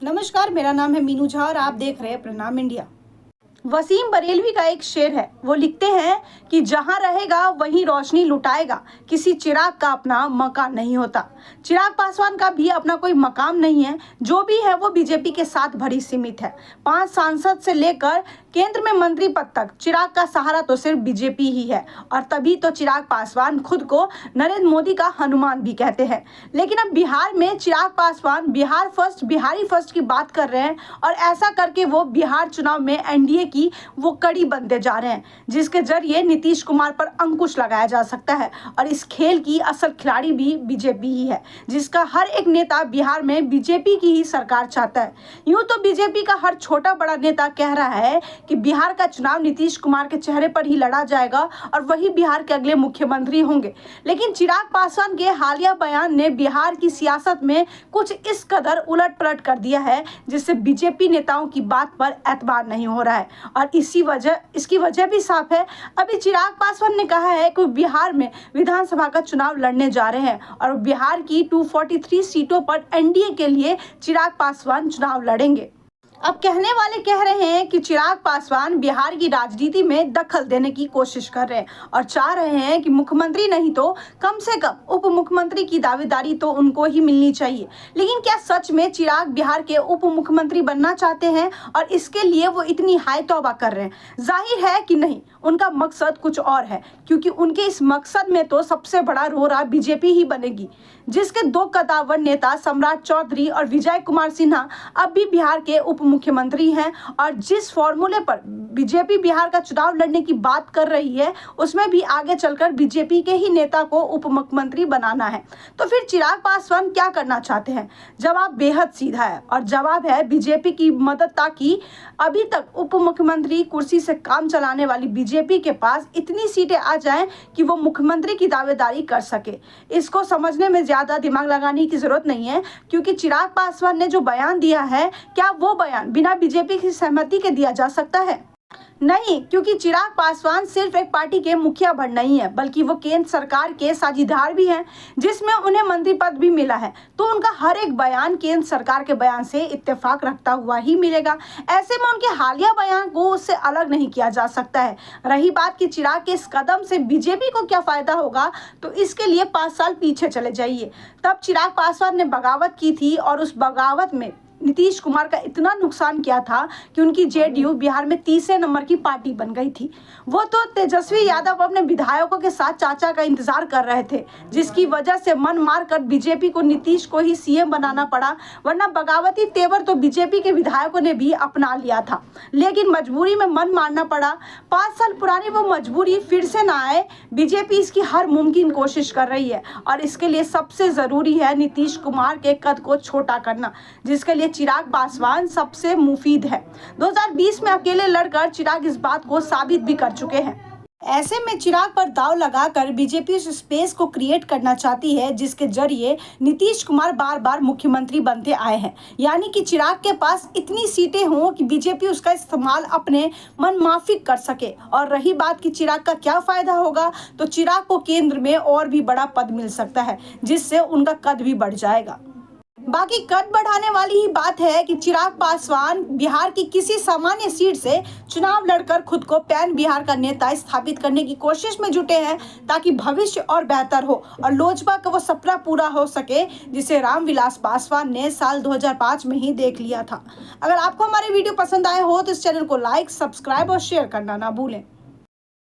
नमस्कार, मेरा नाम है मीनू झा और आप देख रहे हैं प्रणाम इंडिया। वसीम बरेलवी का एक शेर है, वो लिखते हैं कि जहां रहेगा वहीं रोशनी लुटाएगा, किसी चिराग का अपना मकान नहीं होता। चिराग पासवान का भी अपना कोई मकाम नहीं है, जो भी है वो बीजेपी के साथ भरी सीमित है। 5 सांसद से लेकर केंद्र में मंत्री पद तक चिराग का सहारा तो सिर्फ बीजेपी ही है, और तभी तो चिराग पासवान खुद को नरेंद्र मोदी का हनुमान भी कहते हैं। लेकिन अब बिहार में चिराग पासवान बिहार फर्स्ट, बिहारी फर्स्ट की बात कर रहे हैं, और ऐसा करके वो बिहार चुनाव में एनडीए की वो कड़ी बनते जा रहे हैं, जिसके जरिए नीतीश कुमार पर अंकुश लगाया जा सकता है। और इस खेल की असल खिलाड़ी भी बीजेपी ही है, जिसका हर एक नेता बिहार में बीजेपी की ही सरकार चाहता है। यूं तो बीजेपी का हर छोटा बड़ा नेता कह रहा है कि बिहार का चुनाव नीतीश कुमार के चेहरे पर ही लड़ा जाएगा और वही बिहार के अगले मुख्यमंत्री होंगे। लेकिन चिराग पासवान के हालिया बयान ने बिहार की सियासत में कुछ इस कदर उलट पलट कर दिया है, जिससे बीजेपी नेताओं की बात पर एतबार नहीं हो रहा है। और इसकी वजह भी साफ है। अभी चिराग पासवान ने कहा है कि बिहार में विधानसभा का चुनाव लड़ने जा रहे हैं और बिहार की 243 सीटों पर एनडीए के लिए चिराग पासवान चुनाव लड़ेंगे। अब कहने वाले कह रहे हैं कि चिराग पासवान बिहार की राजनीति में दखल देने की कोशिश कर रहे हैं और चाह रहे हैं कि मुख्यमंत्री नहीं तो कम से कम उप मुख्यमंत्री की दावेदारी तो उनको ही मिलनी चाहिए। लेकिन क्या सच में चिराग बिहार के उप मुख्यमंत्री बनना चाहते हैं और इसके लिए वो इतनी हाय तौबा कर रहे हैं? जाहिर है कि नहीं, उनका मकसद कुछ और है, क्योंकि उनके इस मकसद में तो सबसे बड़ा रोरा बीजेपी ही बनेगी, जिसके 2 कद्दावर नेता सम्राट चौधरी और विजय कुमार सिन्हा अब भी बिहार के उप मुख्यमंत्री हैं। और जिस फॉर्मूले पर बीजेपी बिहार का चुनाव लड़ने की बात कर रही है, उसमें भी आगे चलकर बीजेपी के ही नेता को उप मुख्यमंत्री बनाना है। तो फिर चिराग पासवान क्या करना चाहते हैं? जवाब बेहद सीधा है, और जवाब है बीजेपी की मदद, ताकि अभी तक उप मुख्यमंत्री कुर्सी से काम चलाने वाली बीजेपी के पास इतनी सीटें आ जाएं कि वो मुख्यमंत्री की दावेदारी कर सके। इसको समझने में ज्यादा दिमाग लगाने की जरूरत नहीं है, क्योंकि चिराग पासवान ने जो बयान दिया है, क्या वो बयान बिना बीजेपी की सहमति के दिया जा सकता है? नहीं, क्योंकि चिराग पासवान सिर्फ एक पार्टी के मुखिया भर नहीं है, बल्कि वो केंद्र सरकार के साझीदार भी हैं, जिसमें उन्हें मंत्री पद भी मिला है। तो उनका हर एक बयान केंद्र सरकार के बयान से इत्तेफाक रखता हुआ ही मिलेगा। ऐसे में उनके हालिया बयान को उससे अलग नहीं किया जा सकता है। रही बात कि चिराग के इस कदम से बीजेपी को क्या फायदा होगा, तो इसके लिए 5 साल पीछे चले जाइए। तब चिराग पासवान ने बगावत की थी, और उस बगावत में नीतीश कुमार का इतना नुकसान किया था कि उनकी जेडीयू बिहार में 30 नंबर की पार्टी बन गई थी। वो तो तेजस्वी यादव अपने विधायकों के साथ चाचा का इंतजार कर रहे थे, जिसकी वजह से मन मारकर बीजेपी को नीतीश को ही सीएम बनाना पड़ा, वरना बगावती तेवर तो बीजेपी के विधायकों ने भी अपना लिया था। लेकिन मजबूरी में मन मारना पड़ा। 5 साल पुरानी वो मजबूरी फिर से ना आए, बीजेपी इसकी हर मुमकिन कोशिश कर रही है, और इसके लिए सबसे जरूरी है नीतीश कुमार के कद को छोटा करना, जिसके लिए चिराग पासवान सबसे मुफीद है। 2020 में अकेले लड़कर चिराग इस बात को साबित भी कर चुके हैं। ऐसे में चिराग पर दांव लगाकर बीजेपी उस स्पेस को क्रिएट करना चाहती है, जिसके जरिए नीतीश कुमार बार बार मुख्यमंत्री बनते आए हैं। यानी कि चिराग के पास इतनी सीटें हों कि बीजेपी उसका इस्तेमाल अपने मन माफिक कर सके। और रही बात कि चिराग का क्या फायदा होगा, तो चिराग को केंद्र में और भी बड़ा पद मिल सकता है, जिससे उनका कद भी बढ़ जाएगा। बाकी कद बढ़ाने वाली ही बात है कि चिराग पासवान बिहार की किसी सामान्य सीट से चुनाव लड़कर खुद को पैन बिहार का नेता स्थापित करने की कोशिश में जुटे हैं, ताकि भविष्य और बेहतर हो और लोजपा का वो सपना पूरा हो सके, जिसे रामविलास पासवान ने साल 2005 में ही देख लिया था। अगर आपको हमारे वीडियो पसंद आए हो तो इस चैनल को लाइक, सब्सक्राइब और शेयर करना ना भूलें।